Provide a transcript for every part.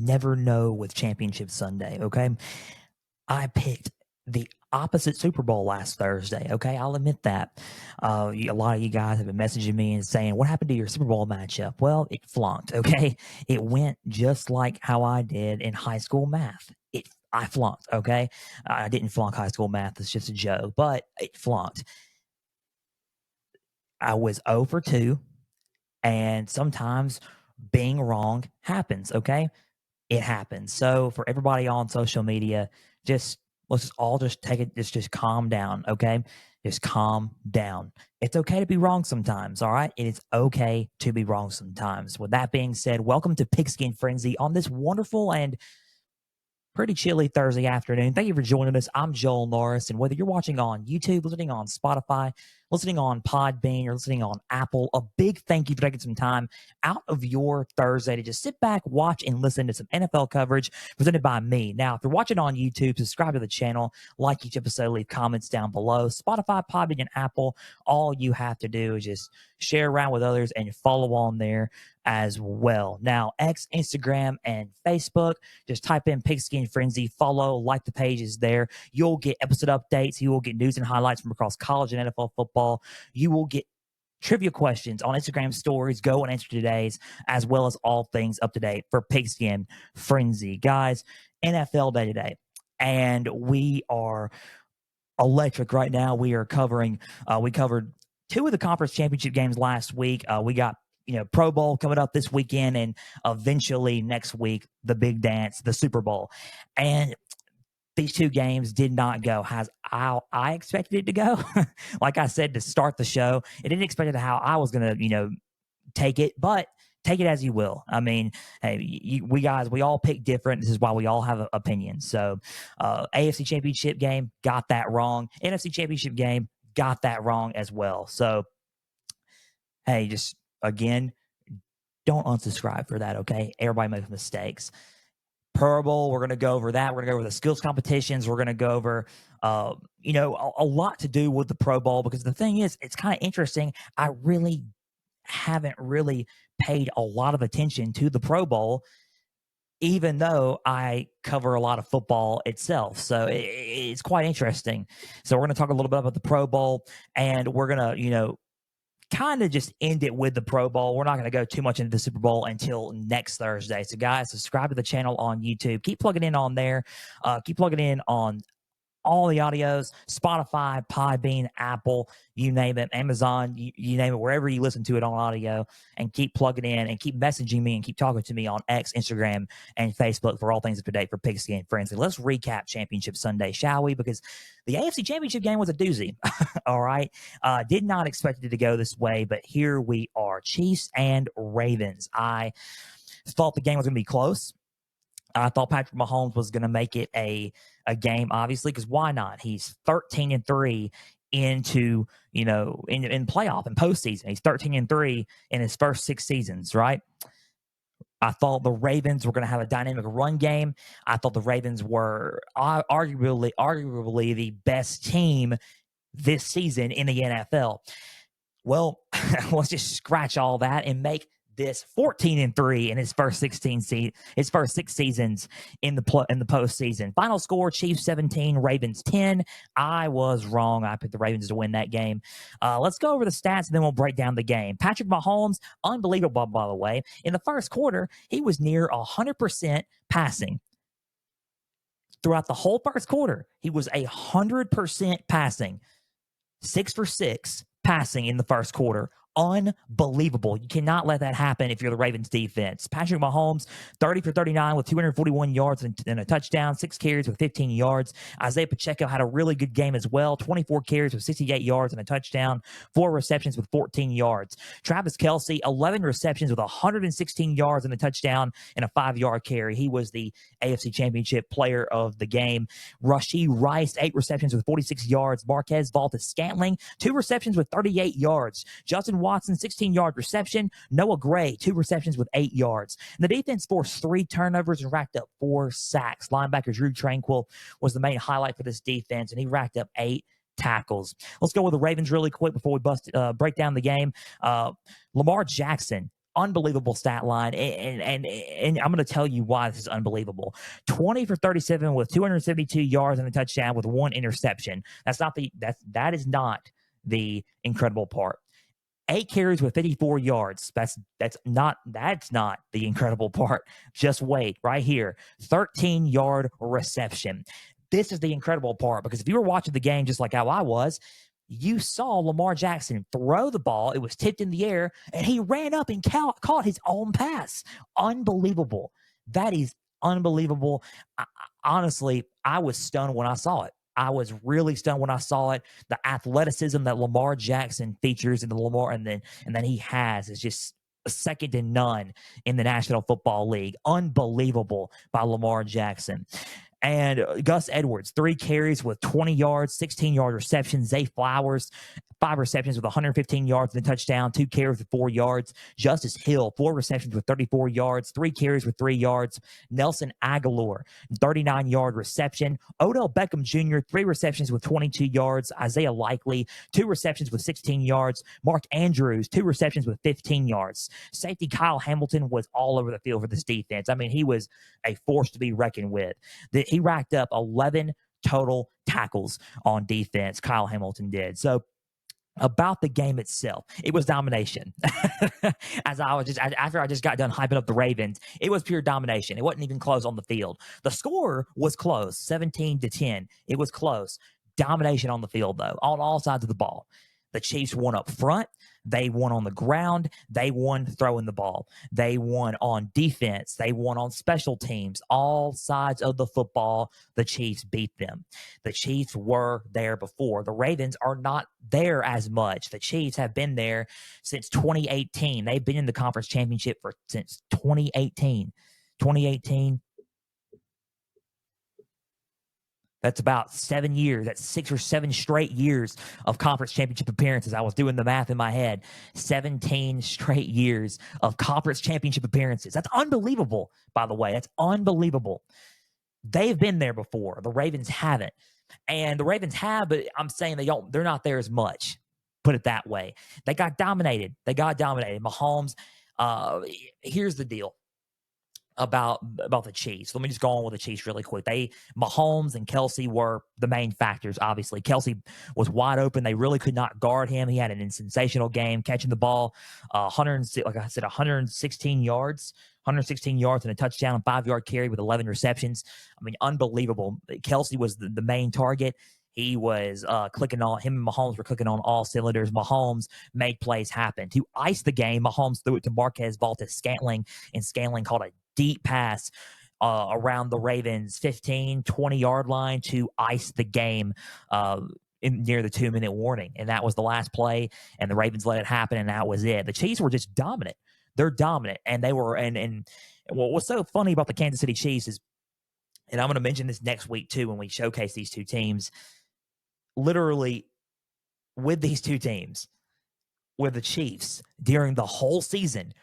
never know with Championship Sunday, okay? I picked the opposite Super Bowl last Thursday, okay? I'll admit that. A lot of you guys have been messaging me and saying, what happened to your Super Bowl matchup? Well, it flunked, okay? It went just like how I did in high school math. I flunked, okay? I didn't flunk high school math. It's just a joke, but it flunked. I was 0 for 2, and sometimes being wrong happens, okay? It happens. So for everybody on social media, just let's all just take it, just calm down, okay? Just calm down. It's okay to be wrong sometimes, all right? It is okay to be wrong sometimes. With that being said, welcome to Pigskin Frenzy on this wonderful and pretty chilly Thursday afternoon. Thank you for joining us. I'm Joel Norris, and whether you're watching on YouTube, listening on Spotify, listening on Podbean, or listening on Apple, a big thank you for taking some time out of your Thursday to just sit back, watch, and listen to some NFL coverage presented by me. Now, if you're watching on YouTube, subscribe to the channel, like each episode, leave comments down below. Spotify, Podbean, and Apple, all you have to do is just share around with others and follow on there as well. Now, X, Instagram, and Facebook, just type in Pigskin Frenzy, follow, like the pages there. You'll get episode updates. You will get news and highlights from across college and NFL football. You will get trivia questions on Instagram stories, go and answer today's, as well as all things up to date for Pigskin Frenzy. Guys, NFL day today, and we are electric right now. We are covering, we covered 2 of the conference championship games last week. We got Pro Bowl coming up this weekend, and eventually next week, the big dance, the Super Bowl. And these 2 games did not go as how I expected it to go. Like I said to start the show, it didn't expect it how I was going to, take it, but take it as you will. I mean, hey, we all pick different. This is why we all have opinions. So, AFC Championship game, got that wrong. NFC Championship game, got that wrong as well. So, hey, just again, don't unsubscribe for that, okay? Everybody makes mistakes. Pro Bowl, we're going to go over that. We're going to go over the skills competitions. We're going to go over, a lot to do with the Pro Bowl, because the thing is, it's kind of interesting. I really haven't really paid a lot of attention to the Pro Bowl, even though I cover a lot of football itself. So it's quite interesting. So we're going to talk a little bit about the Pro Bowl, and we're going to, kind of just end it with the Pro Bowl. We're not going to go too much into the Super Bowl until next Thursday. So guys, subscribe to the channel on YouTube. Keep plugging in on there. Keep plugging in on all the audios, Spotify, Podbean, Apple, you name it, Amazon, you name it, wherever you listen to it on audio, and keep plugging in and keep messaging me and keep talking to me on X, Instagram, and Facebook for all things up to date for Pigskin Frenzy. Let's recap Championship Sunday, shall we? Because the AFC Championship game was a doozy. All right. Did not expect it to go this way, but here we are. Chiefs and Ravens. I thought the game was going to be close. I thought Patrick Mahomes was going to make it a game, obviously, because why not? He's 13-3 into, in playoff and postseason. He's 13-3 in his first 6 seasons, right? I thought the Ravens were going to have a dynamic run game. I thought the Ravens were arguably the best team this season in the NFL. Well, let's just scratch all that and make this 14-3 in his first 6 seasons in the postseason. Final score: Chiefs 17, Ravens 10. I was wrong. I picked the Ravens to win that game. Let's go over the stats, and then we'll break down the game. Patrick Mahomes, unbelievable, by the way. In the first quarter, he was near 100% passing. Throughout the whole first quarter, he was 100% passing. 6 for 6 passing in the first quarter. Unbelievable. You cannot let that happen if you're the Ravens defense. Patrick Mahomes, 30 for 39 with 241 yards and a touchdown, 6 carries with 15 yards. Isaiah Pacheco had a really good game as well, 24 carries with 68 yards and a touchdown, 4 receptions with 14 yards. Travis Kelce, 11 receptions with 116 yards and a touchdown and a 5-yard carry. He was the AFC Championship player of the game. Rashee Rice, 8 receptions with 46 yards. Marquez Valdes-Scantling, 2 receptions with 38 yards. Justin Watson, 16-yard reception. Noah Gray, 2 receptions with 8 yards. And the defense forced 3 turnovers and racked up 4 sacks. Linebacker Drew Tranquill was the main highlight for this defense, and he racked up 8 tackles. Let's go with the Ravens really quick before we break down the game. Lamar Jackson, unbelievable stat line, and I'm going to tell you why this is unbelievable. 20 for 37 with 272 yards and a touchdown with one interception. That is not the incredible part. 8 carries with 54 yards. That's not the incredible part. Just wait, right here. 13-yard reception. This is the incredible part, because if you were watching the game just like how I was, you saw Lamar Jackson throw the ball. It was tipped in the air, and he ran up and caught his own pass. Unbelievable. That is unbelievable. Honestly, I was stunned when I saw it. I was really stunned when I saw it. The athleticism that Lamar Jackson features in the Lamar and then he has is just second to none in the National Football League. Unbelievable by Lamar Jackson. And Gus Edwards, 3 carries with 20 yards, 16-yard reception. Zay Flowers, 5 receptions with 115 yards and a touchdown, 2 carries with 4 yards. Justice Hill, 4 receptions with 34 yards, 3 carries with 3 yards. Nelson Aguilar, 39-yard reception. Odell Beckham Jr., 3 receptions with 22 yards. Isaiah Likely, 2 receptions with 16 yards. Mark Andrews, 2 receptions with 15 yards. Safety Kyle Hamilton was all over the field for this defense. I mean, he was a force to be reckoned with. He racked up 11 total tackles on defense. Kyle Hamilton did. So about the game itself, it was domination. After I just got done hyping up the Ravens, it was pure domination. It wasn't even close on the field. The score was close, 17-10. It was close. Domination on the field, though, on all sides of the ball. The Chiefs won up front. They won on the ground. They won throwing the ball. They won on defense. They won on special teams. All sides of the football, the Chiefs beat them. The Chiefs were there before. The Ravens are not there as much. The Chiefs have been there since 2018. They've been in the conference championship since 2018. 2018. That's about 7 years. That's 6 or 7 straight years of conference championship appearances. I was doing the math in my head. 17 straight years of conference championship appearances. That's unbelievable, by the way. That's unbelievable. They've been there before. The Ravens haven't. And the Ravens have, but I'm saying they're not there as much. Put it that way. They got dominated. Mahomes, here's the deal about the Chiefs. Let me just go on with the Chiefs really quick. Mahomes and Kelsey were the main factors, obviously. Kelsey was wide open. They really could not guard him. He had an sensational game catching the ball, 116 yards. 116 yards and a touchdown, 5-yard carry with 11 receptions. I mean, unbelievable. Kelsey was the main target. He was him and Mahomes were clicking on all cylinders. Mahomes made plays happen. To ice the game, Mahomes threw it to Marquez Valdes-Scantling, and Scantling caught a deep pass around the Ravens' 15, 20-yard line to ice the game near the 2-minute warning. And that was the last play, and the Ravens let it happen, and that was it. The Chiefs were just dominant. They're dominant, and they were. And what was so funny about the Kansas City Chiefs is, and I'm going to mention this next week too when we showcase these two teams, literally with these two teams, with the Chiefs during the whole season,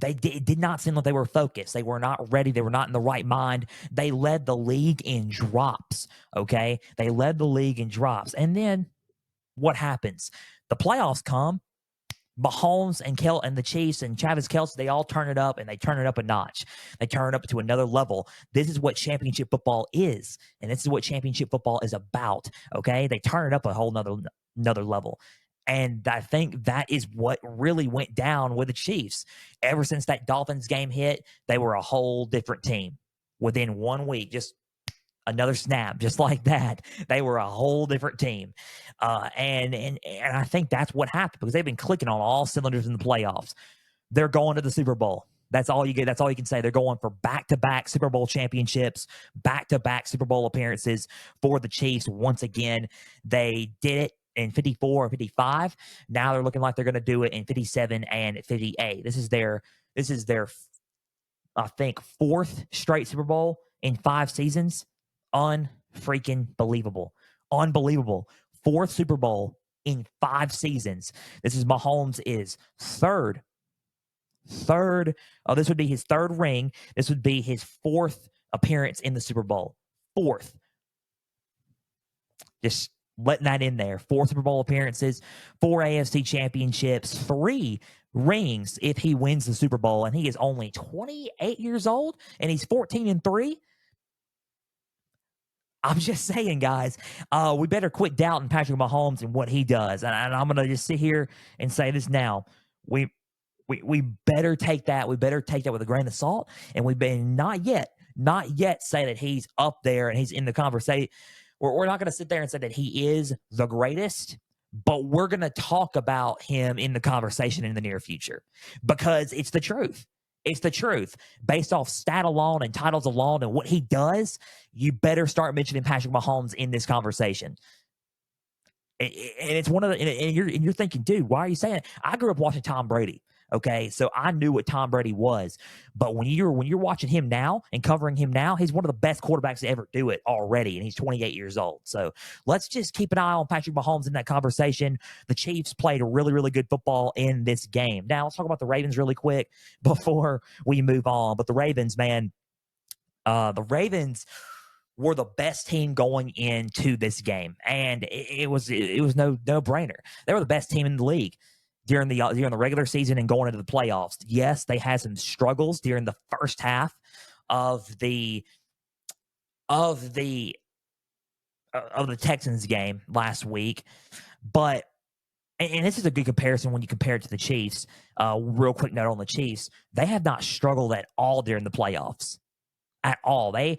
it did not seem like they were focused. They were not ready. They were not in the right mind. They led the league in drops, okay? They led the league in drops. And then what happens? The playoffs come. Mahomes and the Chiefs and Travis Kelce, they all turn it up, and they turn it up a notch. They turn it up to another level. This is what championship football is, and this is what championship football is about, okay? They turn it up a whole another level. And I think that is what really went down with the Chiefs. Ever since that Dolphins game hit, they were a whole different team. Within 1 week, just another snap, just like that, they were a whole different team. And I think that's what happened, because they've been clicking on all cylinders in the playoffs. They're going to the Super Bowl. That's all you get. That's all you can say. They're going for back-to-back Super Bowl championships, back-to-back Super Bowl appearances for the Chiefs. Once again, they did it in 54 and 55. Now they're looking like they're going to do it in 57 and 58. This is their, I think, 4th straight Super Bowl in 5 seasons. Unfreaking believable. Unbelievable. 4th Super Bowl in 5 seasons. This is Mahomes' third. This would be his 3rd ring. This would be his 4th appearance in the Super Bowl. 4th. Just letting that in there. 4 Super Bowl appearances, 4 AFC championships, 3 rings if he wins the Super Bowl, and he is only 28 years old and he's 14-3. I'm just saying, guys, we better quit doubting Patrick Mahomes and what he does. And I'm going to just sit here and say this now. We we better take that. We better take that with a grain of salt. And we've been not yet say that he's up there and he's in the conversation. We're not going to sit there and say that he is the greatest, but we're going to talk about him in the conversation in the near future because it's the truth. It's the truth. Based off stat alone and titles alone and what he does, you better start mentioning Patrick Mahomes in this conversation. And it's one of the, and you're thinking, dude, why are you saying it? I grew up watching Tom Brady. Okay, so I knew what Tom Brady was, but when you're watching him now and covering him now, he's one of the best quarterbacks to ever do it already, and he's 28 years old. So let's just keep an eye on Patrick Mahomes in that conversation. The Chiefs played a really, really good football in this game. Now let's talk about the Ravens really quick before we move on. But the Ravens, man, the Ravens were the best team going into this game, and it was no brainer. They were the best team in the league during the regular season and going into the playoffs. Yes, they had some struggles during the first half of the Texans game last week, but and this is a good comparison when you compare it to the Chiefs. Real quick note on the Chiefs: they have not struggled at all during the playoffs. At all. They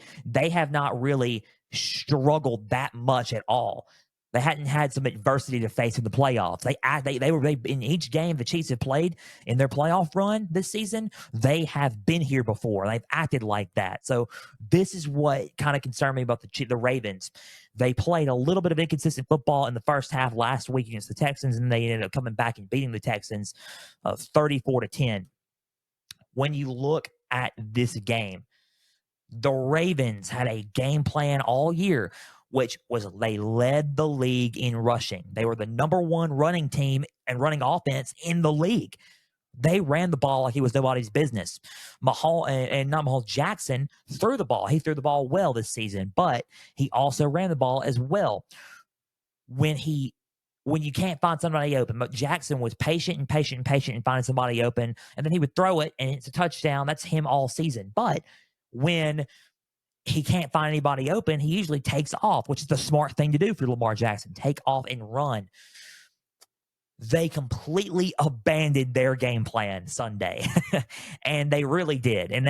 have not really struggled that much at all. They hadn't had some adversity to face in the playoffs. They were in each game the Chiefs have played in their playoff run this season. They have been here before. They've acted like that. So this is what kind of concerned me about the Ravens. They played a little bit of inconsistent football in the first half last week against the Texans, and they ended up coming back and beating the Texans 34-10. When you look at this game, the Ravens had a game plan all year, which was they led the league in rushing. They were the number one running team and running offense in the league. They ran the ball like it was nobody's business. Jackson threw the ball. He threw the ball well this season, but he also ran the ball as well. When you can't find somebody open, but Jackson was patient and finding somebody open, and then he would throw it, and it's a touchdown. That's him all season. But when he can't find anybody open, he usually takes off, which is the smart thing to do for Lamar Jackson. Take off and run. They completely abandoned their game plan Sunday, and they really did. And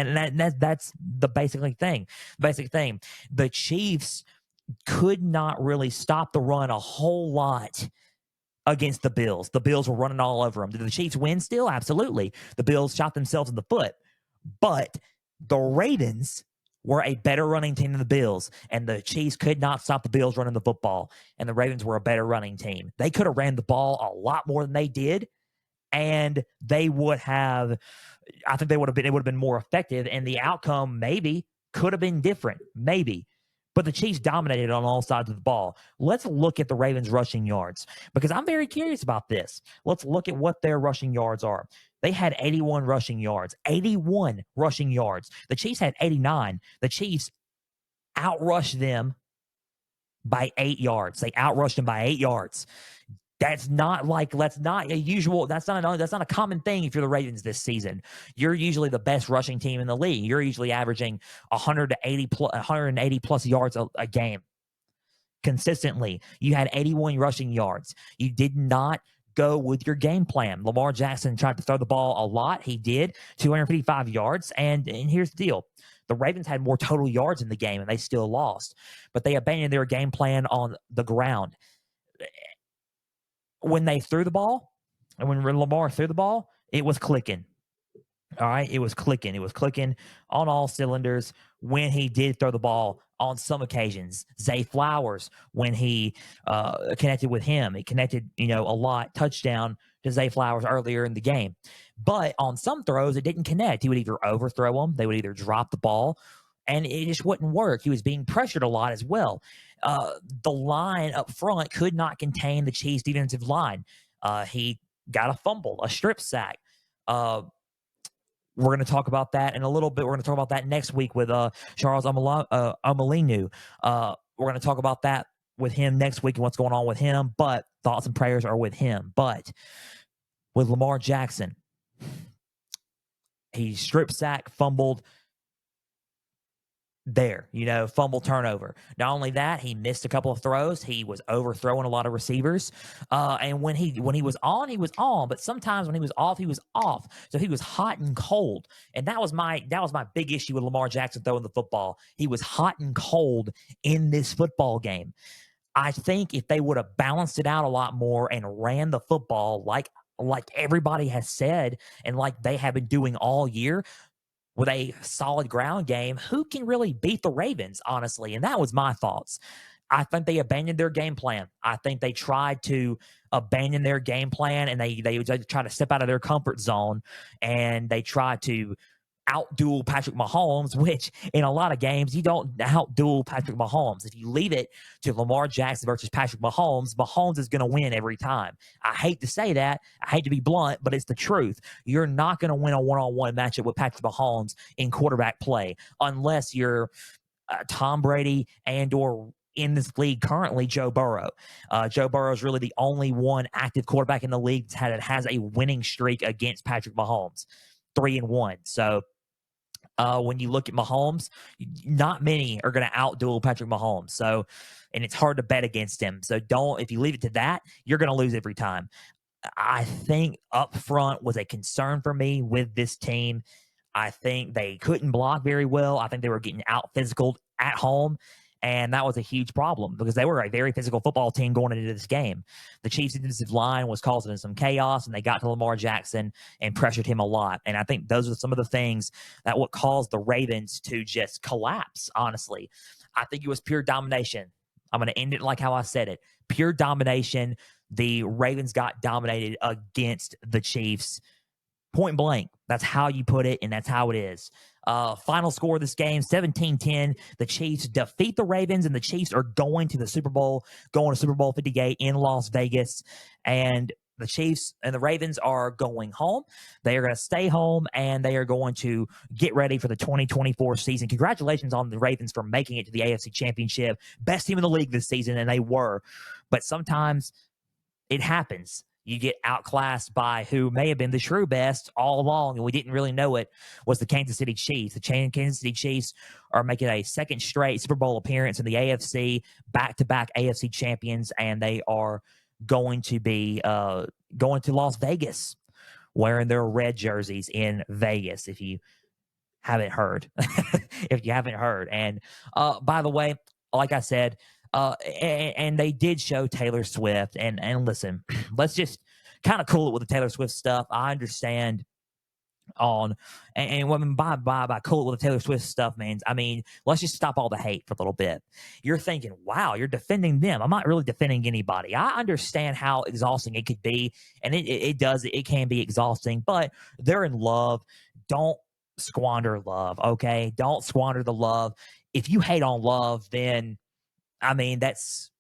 that's the basic thing. The Chiefs could not really stop the run a whole lot against the Bills. The Bills were running all over them. Did the Chiefs win still? Absolutely. The Bills shot themselves in the foot. But the Ravens were a better running team than the Bills, and the Chiefs could not stop the Bills running the football, and the Ravens were a better running team. They could have ran the ball a lot more than they did, and they would have – I think it would have been more effective, and the outcome maybe could have been different, maybe. But the Chiefs dominated on all sides of the ball. Let's look at the Ravens' rushing yards because I'm very curious about this. Let's look at what their rushing yards are. They had 81 rushing yards. 81 rushing yards. The Chiefs had 89. The Chiefs outrushed them by 8 yards. They outrushed them by 8 yards. That's not a common thing if you're the Ravens this season. You're usually the best rushing team in the league. You're usually averaging 180 plus yards a game consistently. You had 81 rushing yards. You did not go with your game plan. Lamar Jackson tried to throw the ball a lot. He did, 255 yards. And here's the deal. The Ravens had more total yards in the game, and they still lost. But they abandoned their game plan on the ground. When they threw the ball, and when Lamar threw the ball, it was clicking. All right, it was clicking. It was clicking on all cylinders when he did throw the ball on some occasions. Zay Flowers, when he connected with him, he connected, a lot, touchdown to Zay Flowers earlier in the game. But on some throws, it didn't connect. He would either overthrow them, they would either drop the ball, and it just wouldn't work. He was being pressured a lot as well. The line up front could not contain the Chiefs' defensive line. He got a fumble, a strip sack. We're going to talk about that in a little bit. We're going to talk about that next week with Charles Omolinu. We're going to talk about that with him next week and what's going on with him. But thoughts and prayers are with him. But with Lamar Jackson, he strip sack, fumbled, fumble turnover. Not only that, he missed a couple of throws. He was overthrowing a lot of receivers. And when he was on, he was on. But sometimes when he was off, he was off. So he was hot and cold. And that was my big issue with Lamar Jackson throwing the football. He was hot and cold in this football game. I think if they would have balanced it out a lot more and ran the football like everybody has said and like they have been doing all year, with a solid ground game, who can really beat the Ravens, honestly? And that was my thoughts. I think they abandoned their game plan. I think they tried to abandon their game plan, and they try to step out of their comfort zone, and they try to outduel Patrick Mahomes, which in a lot of games, you don't outduel Patrick Mahomes. If you leave it to Lamar Jackson versus Patrick Mahomes, Mahomes is going to win every time. I hate to say that. I hate to be blunt, but it's the truth. You're not going to win a one-on-one matchup with Patrick Mahomes in quarterback play unless you're Tom Brady and or in this league currently, Joe Burrow. Joe Burrow is really the only one active quarterback in the league that has a winning streak against Patrick Mahomes, 3-1. So when you look at Mahomes, not many are going to outduel Patrick Mahomes. So, and it's hard to bet against him. So if you leave it to that, you're going to lose every time. I think up front was a concern for me with this team. I think they couldn't block very well. I think they were getting out physical at home. And that was a huge problem because they were a very physical football team going into this game. The Chiefs' defensive line was causing some chaos, and they got to Lamar Jackson and pressured him a lot. And I think those are some of the things that what caused the Ravens to just collapse, honestly. I think it was pure domination. I'm going to end it like how I said it. Pure domination. The Ravens got dominated against the Chiefs. Point blank. That's how you put it, and that's how it is. Final score of this game, 17-10. The Chiefs defeat the Ravens, and the Chiefs are going to the Super Bowl, going to Super Bowl 58 in Las Vegas. And the Chiefs and the Ravens are going home. They are going to stay home, and they are going to get ready for the 2024 season. Congratulations on the Ravens for making it to the AFC Championship. Best team in the league this season, and they were. But sometimes it happens. You get outclassed by who may have been the true best all along, and we didn't really know it, was the Kansas City Chiefs. The Kansas City Chiefs are making a second straight Super Bowl appearance in the AFC, back-to-back AFC champions, and they are going to be going to Las Vegas wearing their red jerseys in Vegas, if you haven't heard. If you haven't heard. And by the way, like I said, and they did show Taylor Swift. And listen, let's just kind of cool it with the Taylor Swift stuff. I understand and what I mean by cool it with the Taylor Swift stuff means, I mean, let's just stop all the hate for a little bit. You're thinking, wow, you're defending them. I'm not really defending anybody. I understand how exhausting it could be, and it can be exhausting, but they're in love. Don't squander love, okay? Don't squander the love. If you hate on love, then I mean, that's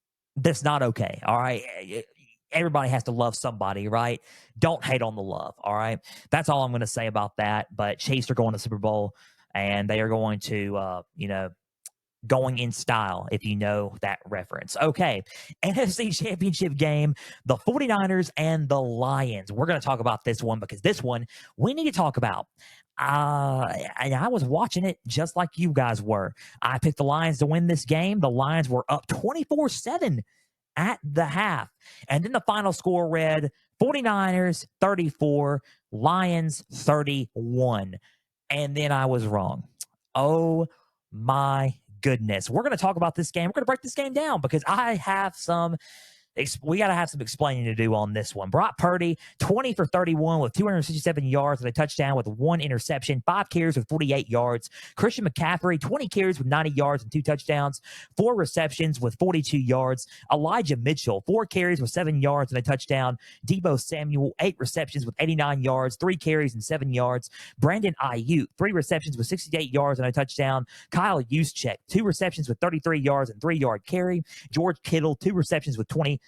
not okay. All right. Everybody has to love somebody, right? Don't hate on the love. All right. That's all I'm going to say about that. But Chiefs are going to Super Bowl, and they are going to, going in style, if you know that reference. Okay. NFC Championship game, the 49ers and the Lions. We're going to talk about this one because this one we need to talk about. And I was watching it just like you guys were. I picked the Lions to win this game. The Lions were up 24-7 at the half. And then the final score read 49ers 34, Lions 31. And then I was wrong. Oh my goodness. We're going to talk about this game. We're going to break this game down because we got to have some explaining to do on this one. Brock Purdy, 20 for 31 with 267 yards and a touchdown with one interception, 5 carries with 48 yards. Christian McCaffrey, 20 carries with 90 yards and 2 touchdowns, 4 receptions with 42 yards. Elijah Mitchell, 4 carries with 7 yards and a touchdown. Deebo Samuel, 8 receptions with 89 yards, 3 carries and 7 yards. Brandon Ayuk, 3 receptions with 68 yards and a touchdown. Kyle Juszczyk, 2 receptions with 33 yards and 3-yard carry. George Kittle, 2 receptions with 27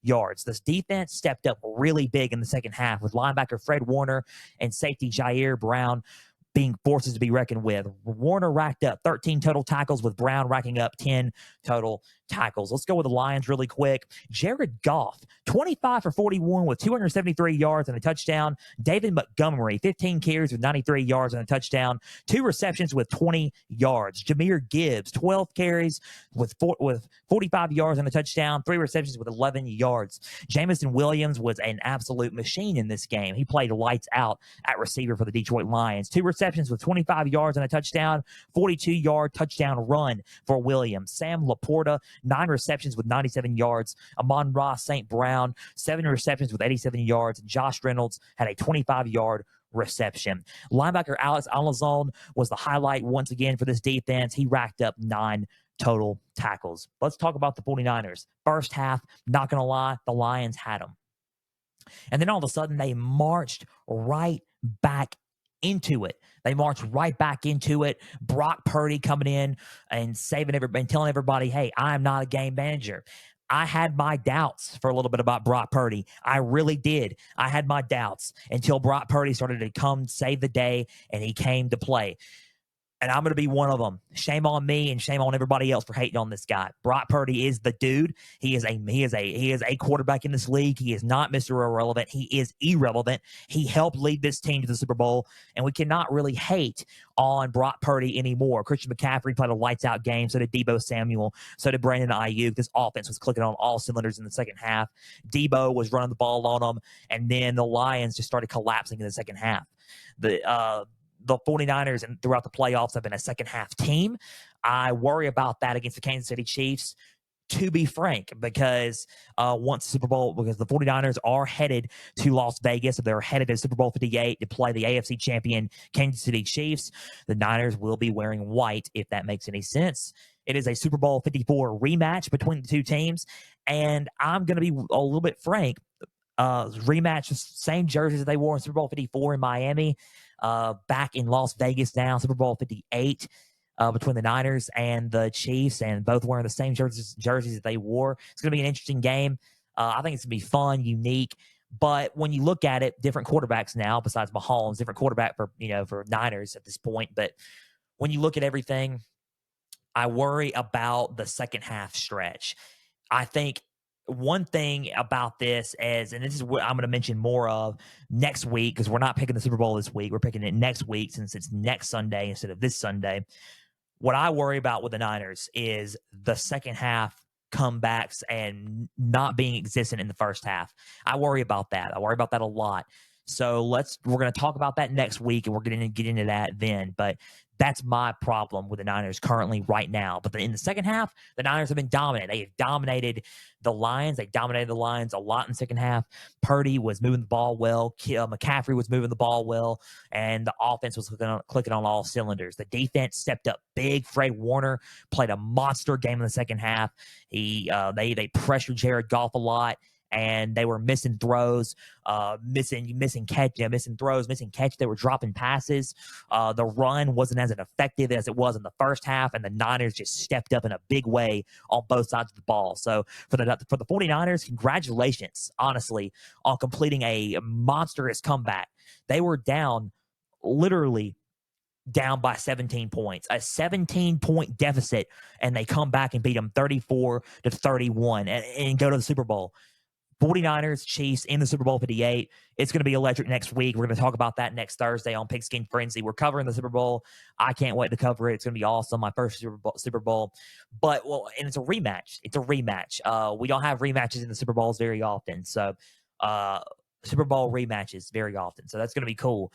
yards. This defense stepped up really big in the second half with linebacker Fred Warner and safety Jair Brown being forces to be reckoned with. Warner racked up 13 total tackles, with Brown racking up 10 total tackles. Let's go with the Lions really quick. Jared Goff, 25 for 41 with 273 yards and a touchdown. David Montgomery, 15 carries with 93 yards and a touchdown. 2 receptions with 20 yards. Jahmyr Gibbs, 12 carries with 45 yards and a touchdown. 3 receptions with 11 yards. Jameson Williams was an absolute machine in this game. He played lights out at receiver for the Detroit Lions. 2 receptions with 25 yards and a touchdown. 42-yard touchdown run for Williams. Sam Laporta, 9 receptions with 97 yards. Amon-Ra St. Brown, 7 receptions with 87 yards. Josh Reynolds had a 25-yard reception. Linebacker Alex Alazon was the highlight once again for this defense. He racked up 9 total tackles. Let's talk about the 49ers. First half, not going to lie, the Lions had them. And then all of a sudden, they marched right back into it. They marched right back into it. Brock Purdy coming in and saving everybody, and telling everybody, hey, I'm not a game manager. I had my doubts for a little bit about Brock Purdy. I really did. I had my doubts until Brock Purdy started to come save the day, and he came to play. And I'm going to be one of them. Shame on me and shame on everybody else for hating on this guy. Brock Purdy is the dude. He is a quarterback in this league. He is not Mr. Irrelevant. He is irrelevant. He helped lead this team to the Super Bowl, and we cannot really hate on Brock Purdy anymore. Christian McCaffrey played a lights-out game. So did Deebo Samuel. So did Brandon Ayuk. This offense was clicking on all cylinders in the second half. Deebo was running the ball on them, and then the Lions just started collapsing in the second half. The 49ers and throughout the playoffs have been a second-half team. I worry about that against the Kansas City Chiefs, to be frank, because once the Super Bowl, because the 49ers are headed to Las Vegas, they're headed to Super Bowl 58 to play the AFC champion Kansas City Chiefs. The Niners will be wearing white, if that makes any sense. It is a Super Bowl 54 rematch between the two teams, and I'm going to be a little bit frank. Rematch, same jerseys that they wore in Super Bowl 54 in Miami, back in Las Vegas now, Super Bowl 58 between the Niners and the Chiefs, and both wearing the same jerseys that they wore. It's going to be an interesting game. I think it's going to be fun, unique. But when you look at it, different quarterbacks now, besides Mahomes, different quarterback for Niners at this point. But when you look at everything, I worry about the second half stretch. I think one thing about this is, and this is what I'm going to mention more of next week, because we're not picking the Super Bowl this week. We're picking it next week since it's next Sunday instead of this Sunday. What I worry about with the Niners is the second half comebacks and not being existent in the first half. I worry about that. I worry about that a lot. So we're going to talk about that next week, and we're going to get into that then. But that's my problem with the Niners currently right now. But in the second half, the Niners have been dominant. They have dominated the Lions. They dominated the Lions a lot in the second half. Purdy was moving the ball well. McCaffrey was moving the ball well. And the offense was clicking on all cylinders. The defense stepped up big. Fred Warner played a monster game in the second half. They pressured Jared Goff a lot. And they were missing throws, missing throws, missing catch. They were dropping passes. The run wasn't as effective as it was in the first half, and the Niners just stepped up in a big way on both sides of the ball. So for the 49ers, congratulations, honestly, on completing a monstrous comeback. They were literally down by 17 points, a 17-point deficit, and they come back and beat them 34-31 and go to the Super Bowl. 49ers, Chiefs in the Super Bowl 58. It's going to be electric next week. We're going to talk about that next Thursday on Pigskin Frenzy. We're covering the Super Bowl. I can't wait to cover it. It's going to be awesome. My first Super Bowl. And it's a rematch. It's a rematch. We don't have rematches in the Super Bowls very often. So, Super Bowl rematches very often. So that's going to be cool.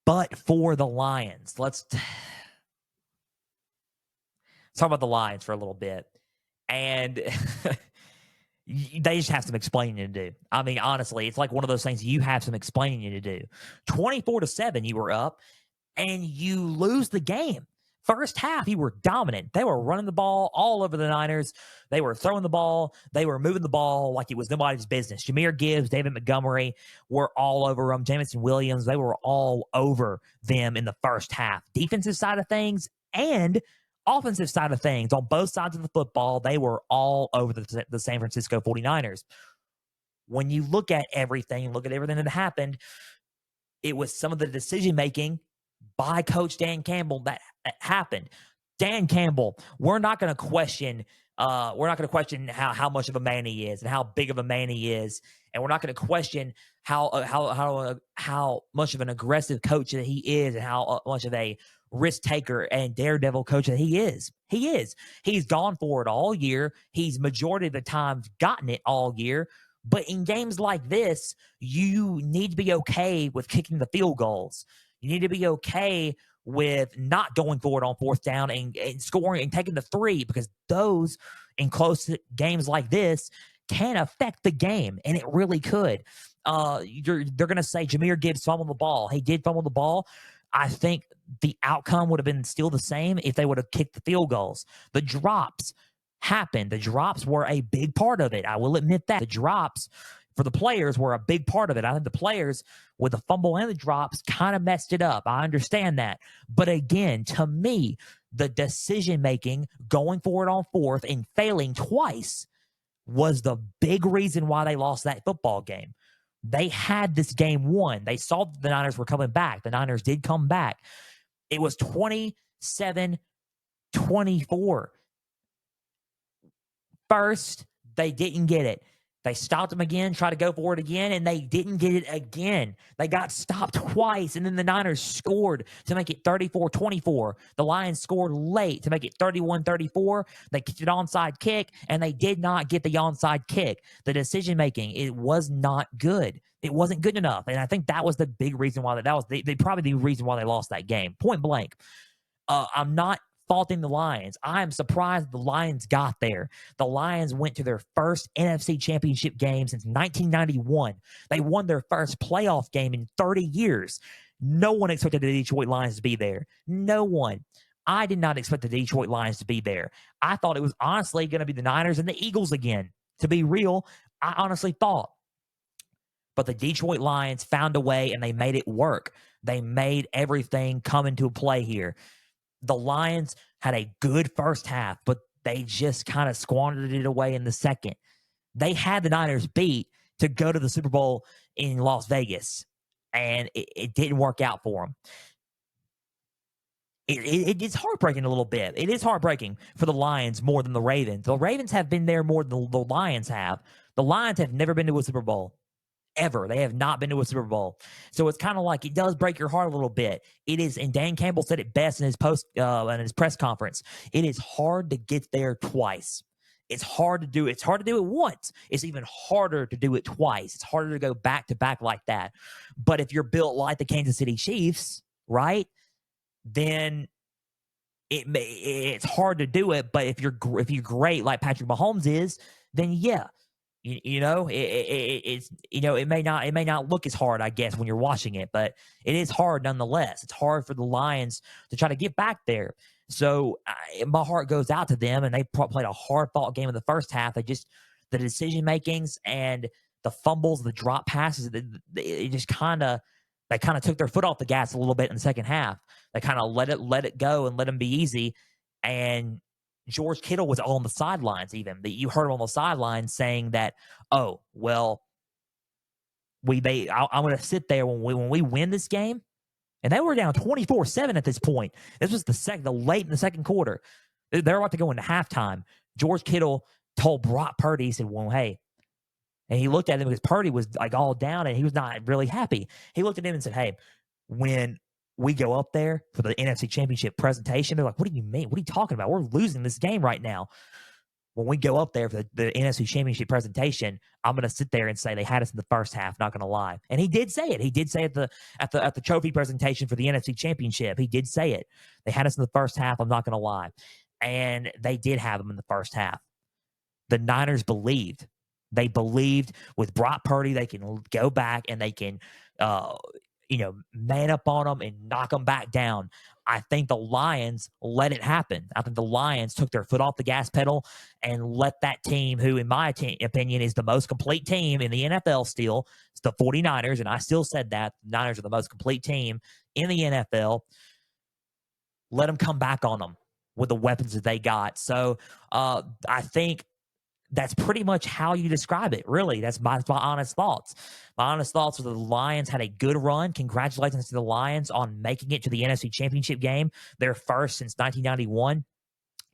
But for the Lions, let's talk about the Lions for a little bit. And they just have some explaining to do. I mean, honestly, it's like one of those things you have some explaining to do. 24-7, you were up, and you lose the game. First half, you were dominant. They were running the ball all over the Niners. They were throwing the ball. They were moving the ball like it was nobody's business. Jahmyr Gibbs, David Montgomery were all over them. Jameson Williams, they were all over them in the first half. Defensive side of things and offensive side of things, on both sides of the football, they were all over the San Francisco 49ers. When you look at everything that happened, it was some of the decision making by Coach Dan Campbell that happened. Dan Campbell, we're not going to question. We're not going to question how much of a man he is and how big of a man he is, and we're not going to question how much of an aggressive coach that he is and how much of a risk taker and daredevil coach that he is. He is. He's gone for it all year. He's majority of the time gotten it all year. But in games like this, you need to be okay with kicking the field goals. You need to be okay with not going forward on fourth down and scoring and taking the three, because those in close games like this can affect the game, and it really could. They're going to say Jahmyr Gibbs fumbled the ball. He did fumble the ball. I think the outcome would have been still the same if they would have kicked the field goals. The drops happened. The drops were a big part of it. I will admit that. The drops for the players were a big part of it. I think the players with the fumble and the drops kind of messed it up. I understand that. But again, to me, the decision making going forward on fourth and failing twice was the big reason why they lost that football game. They had this game won. They saw that the Niners were coming back. The Niners did come back. It was 27-24. First, they didn't get it. They stopped them again, tried to go for it again, and they didn't get it again. They got stopped twice, and then the Niners scored to make it 34-24. The Lions scored late to make it 31-34. They kicked an onside kick, and they did not get the onside kick. The decision-making, it was not good. It wasn't good enough, and I think that was the big reason why that was probably the reason why they lost that game, point blank. I'm not faulting the Lions. I am surprised the Lions got there. The Lions went to their first NFC Championship game since 1991. They won their first playoff game in 30 years. No one expected the Detroit Lions to be there. No one. I did not expect the Detroit Lions to be there. I thought it was honestly going to be the Niners and the Eagles again. To be real, I honestly thought. But the Detroit Lions found a way, and they made it work. They made everything come into play here. The Lions had a good first half, but they just kind of squandered it away in the second. They had the Niners beat to go to the Super Bowl in Las Vegas, and it didn't work out for them. It's heartbreaking a little bit. It is heartbreaking for the Lions more than the Ravens. The Ravens have been there more than the Lions have. The Lions have never been to a Super Bowl. Ever. They have not been to a Super Bowl. So it's kind of like it does break your heart a little bit. It is, and Dan Campbell said it best in his in his press conference. It is hard to get there twice. It's hard to do. It's hard to do it once. It's even harder to do it twice. It's harder to go back to back like that. But if you're built like the Kansas City Chiefs, right, then it's hard to do it. But if you're great like Patrick Mahomes is, then yeah. It's it may not look as hard, I guess, when you're watching it, but it is hard nonetheless. It's hard for the Lions to try to get back there. So my heart goes out to them, and they played a hard fought game in the first half. The decision makings and the fumbles, the drop passes, it just they kind of took their foot off the gas a little bit in the second half. They kind of let it go and let them be easy. And George Kittle was on the sidelines even. You heard him on the sidelines saying that, oh, well, I'm going to sit there when we win this game. And they were down 24-7 at this point. This was the late in the second quarter. They're about to go into halftime. George Kittle told Brock Purdy, he said, well, hey. And he looked at him because Purdy was like all down and he was not really happy. He looked at him and said, hey, when we go up there for the NFC Championship presentation, they're like, what do you mean? What are you talking about? We're losing this game right now. When we go up there for the NFC Championship presentation, I'm going to sit there and say they had us in the first half, not going to lie. And he did say it. He did say at the trophy presentation for the NFC Championship, he did say it. They had us in the first half, I'm not going to lie. And they did have them in the first half. The Niners believed. They believed with Brock Purdy they can go back and they can man up on them and knock them back down. I think the Lions let it happen. I think the Lions took their foot off the gas pedal and let that team, who in my opinion is the most complete team in the NFL still, it's the 49ers, and I still said that. The Niners are the most complete team in the NFL. Let them come back on them with the weapons that they got. So I think that's pretty much how you describe it. Really, that's my honest thoughts. My honest thoughts are the Lions had a good run. Congratulations to the Lions on making it to the NFC Championship game, their first since 1991,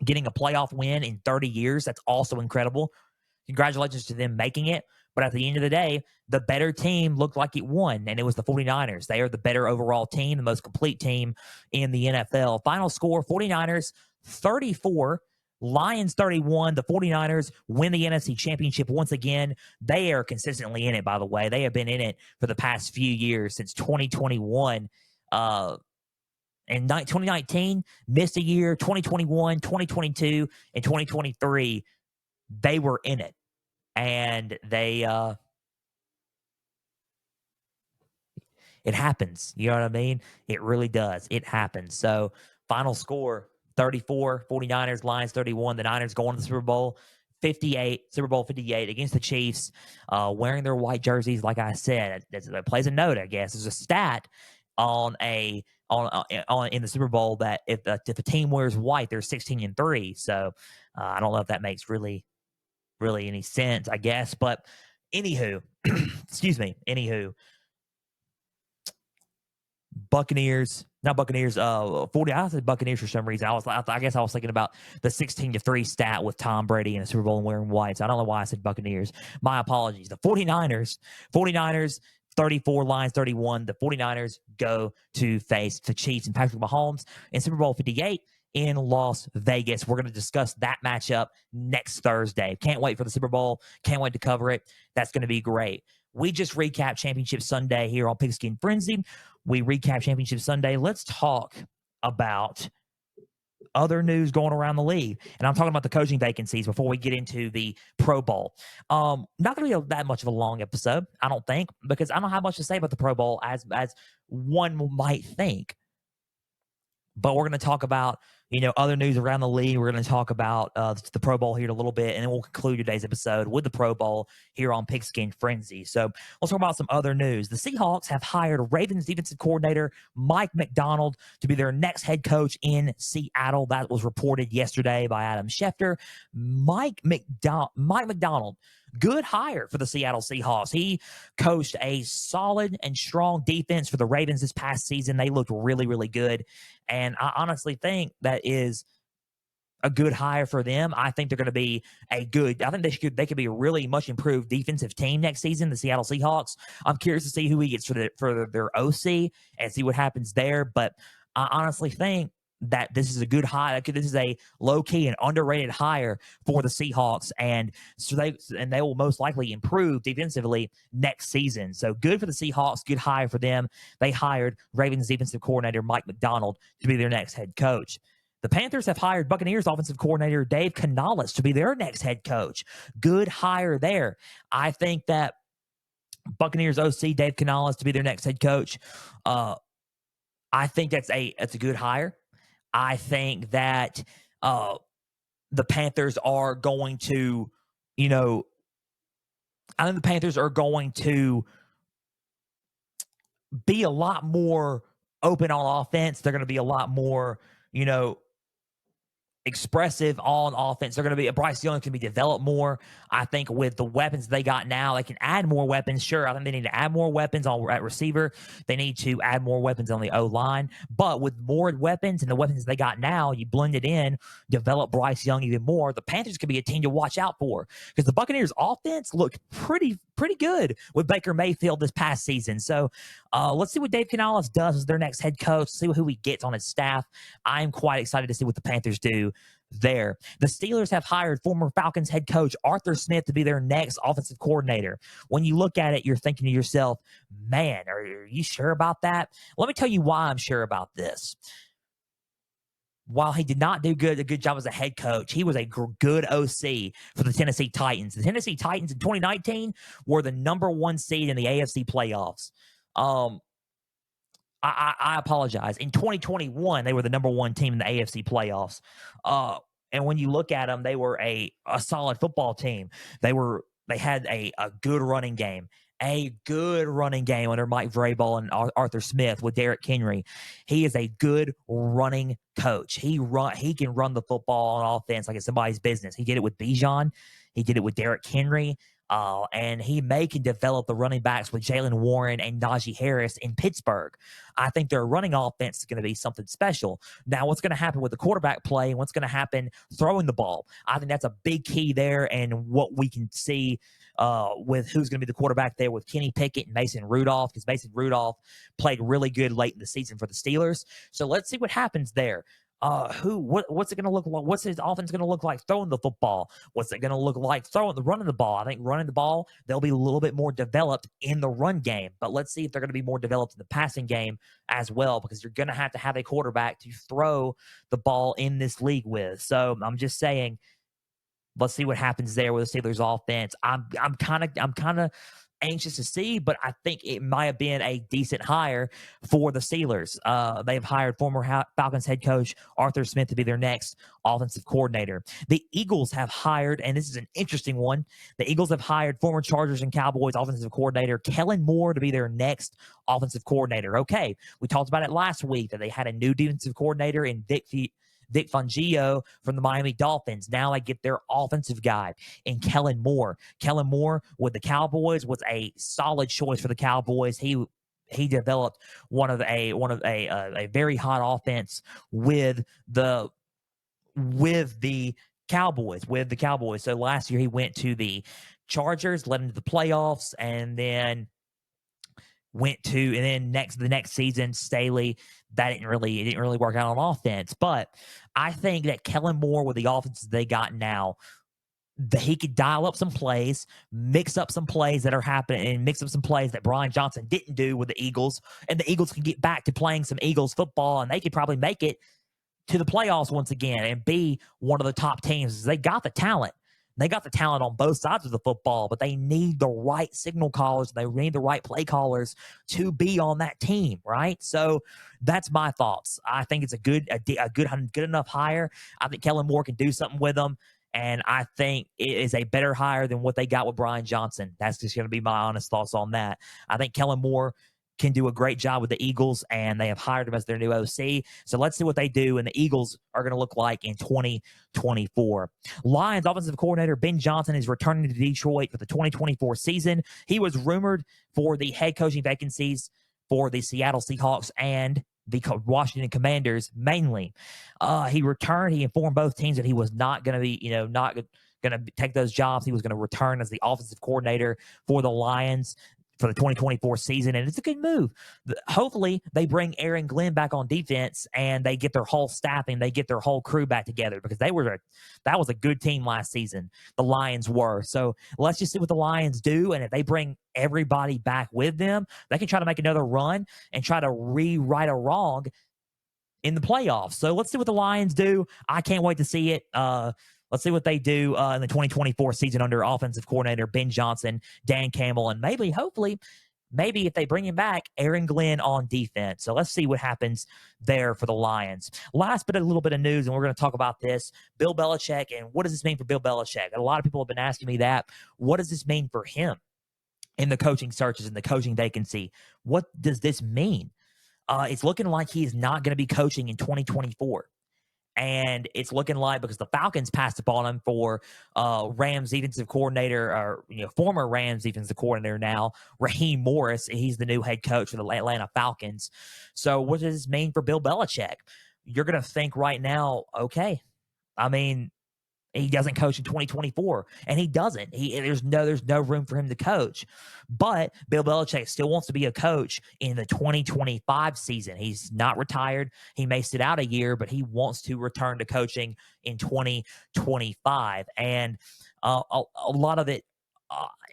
getting a playoff win in 30 years. That's also incredible. Congratulations to them making it. But at the end of the day, the better team looked like it won, and it was the 49ers. They are the better overall team, the most complete team in the NFL. Final score 49ers 34, Lions 31. The 49ers win the NFC Championship once again. They are consistently in it, by the way. They have been in it for the past few years since 2021. And 2019 missed a year. 2021, 2022, and 2023, they were in it. And it happens. You know what I mean? It really does. It happens. So final score 34, 49ers, Lions 31. The Niners going to the Super Bowl 58, Super Bowl 58 against the Chiefs, wearing their white jerseys. Like I said, that plays a note, I guess. There's a stat on in the Super Bowl that if a team wears white, they're 16-3. So I don't know if that makes really any sense, I guess. But anywho, excuse me. Anywho, Buccaneers, not Buccaneers, 40. I said Buccaneers for some reason. I guess I was thinking about the 16-3 stat with Tom Brady in the Super Bowl and wearing white. So I don't know why I said Buccaneers. My apologies. The 49ers 34, Lions 31. The 49ers go to face the Chiefs and Patrick Mahomes in Super Bowl 58 in Las Vegas. We're going to discuss that matchup next Thursday. Can't wait for the Super Bowl. Can't wait to cover it. That's going to be great. We just recapped Championship Sunday here on Pigskin Frenzy. We recap Championship Sunday. Let's talk about other news going around the league. And I'm talking about the coaching vacancies before we get into the Pro Bowl. Not going to be that much of a long episode, I don't think, because I don't have much to say about the Pro Bowl as one might think. But we're going to talk about, other news around the league. We're going to talk about the Pro Bowl here in a little bit, and then we'll conclude today's episode with the Pro Bowl here on Pigskin Frenzy. So let's talk about some other news. The Seahawks have hired Ravens defensive coordinator Mike Macdonald to be their next head coach in Seattle. That was reported yesterday by Adam Schefter. Mike Macdonald, good hire for the Seattle Seahawks. He coached a solid and strong defense for the Ravens this past season. They looked really, really good. And I honestly think that is a good hire for them. I think they're going to be I think they could be a really much improved defensive team next season, the Seattle Seahawks. I'm curious to see who he gets for their OC and see what happens there. But I honestly think that this is a good hire. This is a low-key and underrated hire for the Seahawks, and so they will most likely improve defensively next season. So good for the Seahawks, good hire for them. They hired Ravens defensive coordinator Mike Macdonald to be their next head coach. The Panthers have hired Buccaneers offensive coordinator Dave Canales to be their next head coach. Good hire there. I think that Buccaneers OC Dave Canales to be their next head coach. I think that's a good hire. I think that the Panthers are going to, I think the Panthers are going to be a lot more open on offense. They're going to be a lot more, expressive on offense. They're going to be Bryce Young can be developed more. I think with the weapons they got now, they can add more weapons. Sure, I think they need to add more weapons at receiver. They need to add more weapons on the O line. But with more weapons and the weapons they got now, you blend it in, develop Bryce Young even more. The Panthers could be a team to watch out for because the Buccaneers offense looked pretty good with Baker Mayfield this past season. So let's see what Dave Canales does as their next head coach. See who he gets on his staff. I'm quite excited to see what the Panthers do there. The Steelers have hired former Falcons head coach Arthur Smith to be their next offensive coordinator. When you look at it, you're thinking to yourself, man, are you sure about that? Let me tell you why I'm sure about this. While he did not do a good job as a head coach, he was a good OC for the Tennessee Titans. The Tennessee Titans in 2019 were the number 1 seed in the AFC playoffs. I apologize. In 2021, they were the number 1 team in the AFC playoffs. And when you look at them, they were a solid football team. They had a good running game. A good running game under Mike Vrabel and Arthur Smith with Derrick Henry. He is a good running coach. He can run the football on offense like it's somebody's business. He did it with Bijan. He did it with Derrick Henry. And he may can develop the running backs with Jalen Warren and Najee Harris in Pittsburgh. I think their running offense is going to be something special. Now, what's going to happen with the quarterback play and what's going to happen throwing the ball? I think that's a big key there, and what we can see with who's going to be the quarterback there with Kenny Pickett and Mason Rudolph, because Mason Rudolph played really good late in the season for the Steelers. So let's see what happens there. What's it going to look like? What's his offense going to look like throwing the football? What's it going to look like running the ball? I think running the ball, they'll be a little bit more developed in the run game, but let's see if they're going to be more developed in the passing game as well, because you're going to have a quarterback to throw the ball in this league with. So I'm just saying, let's see what happens there with the Steelers offense. I'm kind of anxious to see, but I think it might have been a decent hire for the Steelers. They've hired former Falcons head coach Arthur Smith to be their next offensive coordinator. The Eagles have hired, and this is an interesting one, the Eagles have hired former Chargers and Cowboys offensive coordinator Kellen Moore to be their next offensive coordinator. Okay, we talked about it last week that they had a new defensive coordinator in Vic Fangio from the Miami Dolphins. Now I get their offensive guy in Kellen Moore. Kellen Moore with the Cowboys was a solid choice for the Cowboys. He developed one of a very hot offense with the Cowboys. So last year he went to the Chargers, led them to the playoffs, and then the next season, Staley, it didn't really work out on offense. But I think that Kellen Moore, with the offenses they got now, that he could dial up some plays, mix up some plays that are happening, and mix up some plays that Brian Johnson didn't do with the Eagles, and the Eagles can get back to playing some Eagles football, and they could probably make it to the playoffs once again and be one of the top teams. They got the talent. They got the talent on both sides of the football, but they need the right signal callers. They need the right play callers to be on that team, right? So that's my thoughts. I think it's a good enough hire. I think Kellen Moore can do something with them, and I think it is a better hire than what they got with Brian Johnson. That's just going to be my honest thoughts on that. I think Kellen Moore can do a great job with the Eagles, and they have hired him as their new OC. So let's see what they do, and the Eagles are going to look like in 2024. Lions offensive coordinator Ben Johnson is returning to Detroit for the 2024 season. He was rumored for the head coaching vacancies for the Seattle Seahawks and the Washington Commanders mainly. He returned. He informed both teams that he was not going to be, not going to take those jobs. He was going to return as the offensive coordinator for the Lions for the 2024 season, and it's a good move. Hopefully, they bring Aaron Glenn back on defense, and they get their whole staffing, they get their whole crew back together, because that was a good team last season. The Lions were. So let's just see what the Lions do, and if they bring everybody back with them, they can try to make another run and try to rewrite a wrong in the playoffs. So let's see what the Lions do. I can't wait to see it. Let's see what they do in the 2024 season under offensive coordinator Ben Johnson, Dan Campbell, and hopefully, if they bring him back, Aaron Glenn on defense. So let's see what happens there for the Lions. Last but a little bit of news, and we're going to talk about this, Bill Belichick, and what does this mean for Bill Belichick? And a lot of people have been asking me that. What does this mean for him in the coaching searches, in the coaching vacancy? What does this mean? It's looking like he is not going to be coaching in 2024. And it's looking like, because the Falcons passed upon him for Rams defensive coordinator, or former Rams defensive coordinator now, Raheem Morris. He's the new head coach for the Atlanta Falcons. So what does this mean for Bill Belichick? You're going to think right now, okay, I mean, he doesn't coach in 2024, and he doesn't. There's no room for him to coach. But Bill Belichick still wants to be a coach in the 2025 season. He's not retired. He may sit out a year, but he wants to return to coaching in 2025. And a lot of it,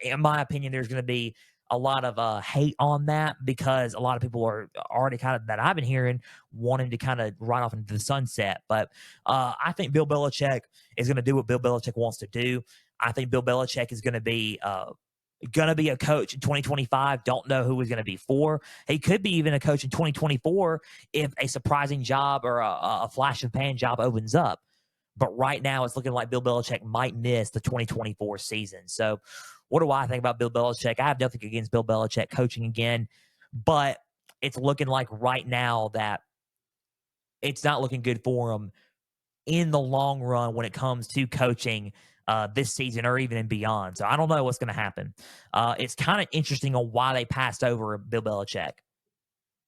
in my opinion, there's going to be a lot of hate on that, because a lot of people are already kind of, that I've been hearing, wanting to kind of ride off into the sunset. But I think Bill Belichick is going to do what Bill Belichick wants to do. I think Bill Belichick is going to be a coach in 2025. Don't know who he's going to be for. He could be even a coach in 2024 if a surprising job or a flash of pan job opens up. But right now, it's looking like Bill Belichick might miss the 2024 season. So what do I think about Bill Belichick? I have nothing against Bill Belichick coaching again, but it's looking like right now that it's not looking good for him in the long run when it comes to coaching this season or even and beyond. So I don't know what's going to happen. It's kind of interesting on why they passed over Bill Belichick.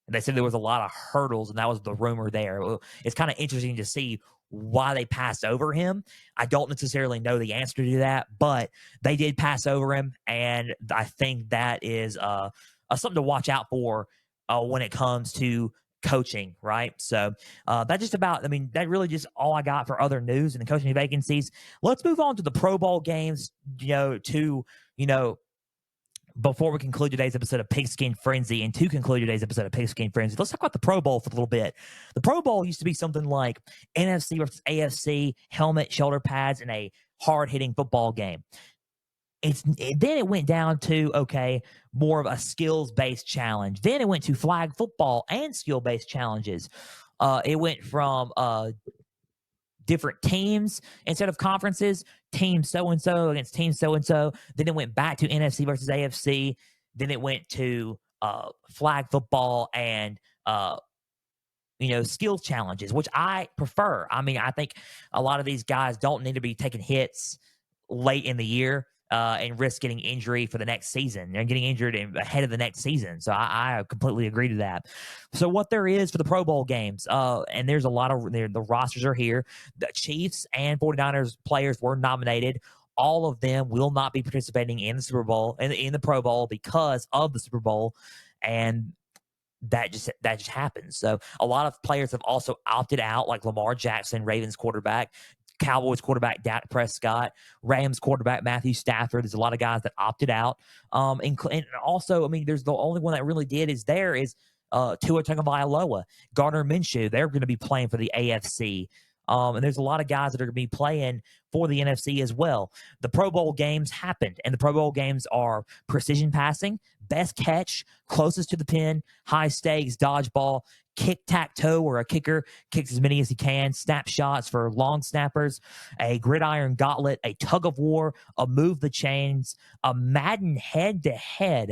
And they said there was a lot of hurdles, and that was the rumor there. Well, it's kind of interesting to see why they passed over him. I don't necessarily know the answer to that, but they did pass over him, and I think that is something to watch out for when it comes to coaching, right? So that just about, I mean, that really just all I got for other news and the coaching vacancies. Let's move on to the Pro Bowl games, you know, before we conclude today's episode of Pigskin Frenzy, and to conclude today's episode of Pigskin Frenzy, let's talk about the Pro Bowl for a little bit. The Pro Bowl used to be something like NFC versus AFC, helmet, shoulder pads, and a hard-hitting football game. Then it went down to, okay, more of a skills-based challenge. Then it went to flag football and skill-based challenges. It went from different teams instead of conferences, team so-and-so against team so-and-so. Then it went back to NFC versus AFC. Then it went to flag football and, skills challenges, which I prefer. I mean, I think a lot of these guys don't need to be taking hits late in the year and risk getting injury for the next season and getting injured ahead of the next season. So I completely agree to that. So what there is for the Pro Bowl games, and there's a lot of the rosters are here. The Chiefs and 49ers players were nominated. All of them will not be participating in the Super Bowl in the Pro Bowl because of the Super Bowl, and that just happens. So a lot of players have also opted out, like Lamar Jackson, Ravens quarterback, Cowboys quarterback Dak Prescott, Rams quarterback Matthew Stafford. There's a lot of guys that opted out. And also, I mean, there's the only one that really did is Tua Tagovailoa, Gardner Minshew. They're going to be playing for the AFC. And there's a lot of guys that are going to be playing for the NFC as well. The Pro Bowl games happened, and the Pro Bowl games are precision passing, best catch, closest to the pin, high stakes, dodgeball, kick-tack-toe, where a kicker kicks as many as he can, snapshots for long snappers, a gridiron gauntlet, a tug-of-war, a move the chains, a Madden head-to-head,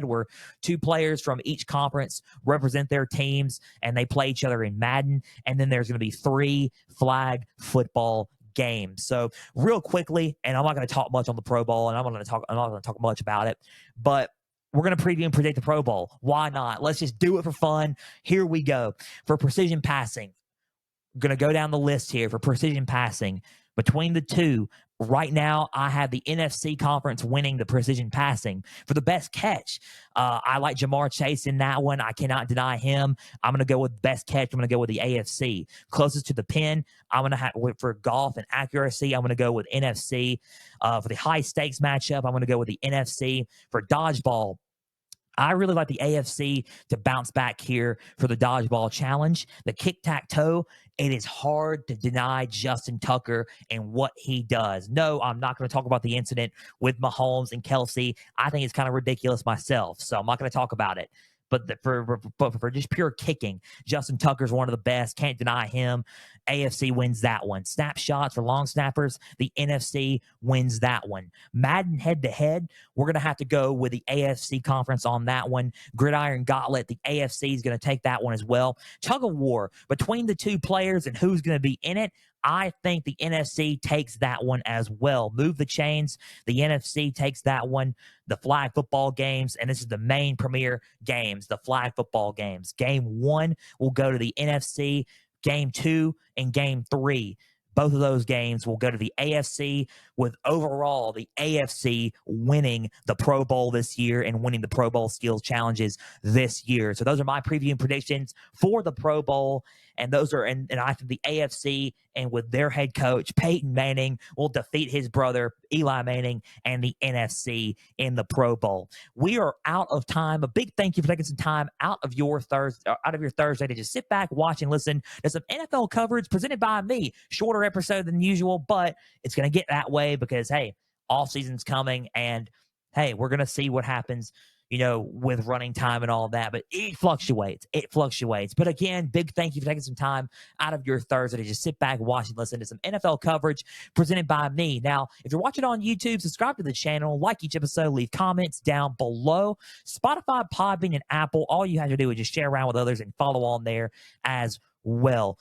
where two players from each conference represent their teams, and they play each other in Madden, and then there's going to be 3 flag football games. So real quickly, and I'm not going to talk much on the Pro Bowl, and I'm not going to talk much about it, but we're going to preview and predict the Pro Bowl. Why not? Let's just do it for fun. Here we go. For precision passing, I'm going to go down the list here for precision passing. Between the two, right now, I have the NFC conference winning the precision passing. For the best catch, I like Jamar Chase in that one. I cannot deny him. I'm going to go with best catch. I'm going to go with the AFC. Closest to the pin, I'm going to have for golf and accuracy, I'm going to go with NFC. For the high stakes matchup, I'm going to go with the NFC. For dodgeball, I really like the AFC to bounce back here for the dodgeball challenge. The kick-tack-toe, it is hard to deny Justin Tucker and what he does. No, I'm not going to talk about the incident with Mahomes and Kelsey. I think it's kind of ridiculous myself, so I'm not going to talk about it. But for just pure kicking, Justin Tucker's one of the best. Can't deny him. AFC wins that one. Snapshots for long snappers, the NFC wins that one. Madden head-to-head, we're going to have to go with the AFC conference on that one. Gridiron Gauntlet, the AFC is going to take that one as well. Tug-of-war between the two players and who's going to be in it, I think the NFC takes that one as well. Move the chains, the NFC takes that one. The flag football games, and this is the main premier games, the flag football games. Game 1 will go to the NFC. Game 2 and Game 3, both of those games will go to the AFC, with overall the AFC winning the Pro Bowl this year and winning the Pro Bowl skills challenges this year. So those are my preview and predictions for the Pro Bowl. And those are, and I think the AFC and with their head coach, Peyton Manning, will defeat his brother, Eli Manning, and the NFC in the Pro Bowl. We are out of time. A big thank you for taking some time out of your Thursday to just sit back, watch, and listen to some NFL coverage presented by me. Shorter episode than usual, but it's going to get that way because, hey, off season's coming, and hey, we're going to see what happens, with running time and all that, but it fluctuates. But again, big thank you for taking some time out of your Thursday to just sit back, watch, and listen to some NFL coverage presented by me. Now, if you're watching on YouTube, subscribe to the channel, like each episode, leave comments down below. Spotify, Podbean, and Apple, all you have to do is just share around with others and follow on there as well.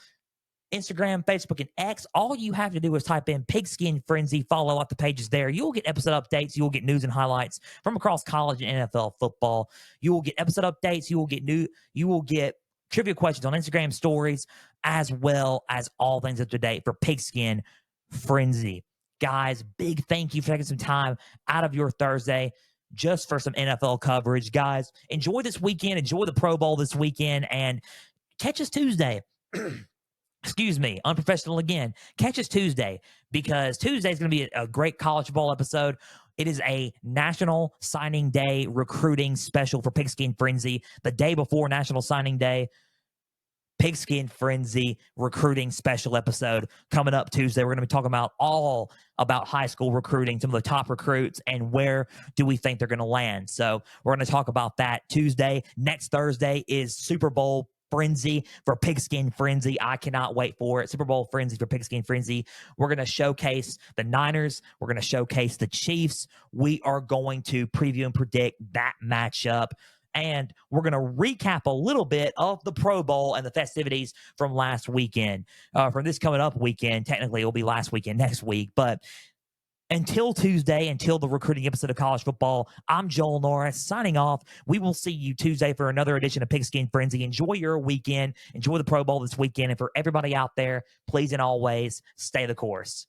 Instagram, Facebook, and X. All you have to do is type in Pigskin Frenzy, follow out the pages there. You'll get episode updates. You'll get news and highlights from across college and NFL football. You will get episode updates. You will get trivia questions on Instagram stories, as well as all things up to date for Pigskin Frenzy. Guys, big thank you for taking some time out of your Thursday just for some NFL coverage. Guys, enjoy this weekend. Enjoy the Pro Bowl this weekend, and catch us Tuesday. Excuse me, unprofessional again. Catch us Tuesday, because Tuesday is going to be a great college football episode. It is a National Signing Day recruiting special for Pigskin Frenzy. The day before National Signing Day, Pigskin Frenzy recruiting special episode coming up Tuesday. We're going to be talking about all about high school recruiting, some of the top recruits, and where do we think they're going to land. So we're going to talk about that Tuesday. Next Thursday is Super Bowl Frenzy for Pigskin Frenzy. I cannot wait for it. Super Bowl Frenzy for Pigskin Frenzy. We're going to showcase the Niners. We're going to showcase the Chiefs. We are going to preview and predict that matchup. And we're going to recap a little bit of the Pro Bowl and the festivities from last weekend. From this coming up weekend, technically it'll be last weekend next week. But until Tuesday, until the recruiting episode of college football, I'm Joel Norris signing off. We will see you Tuesday for another edition of Pigskin Frenzy. Enjoy your weekend. Enjoy the Pro Bowl this weekend. And for everybody out there, please and always stay the course.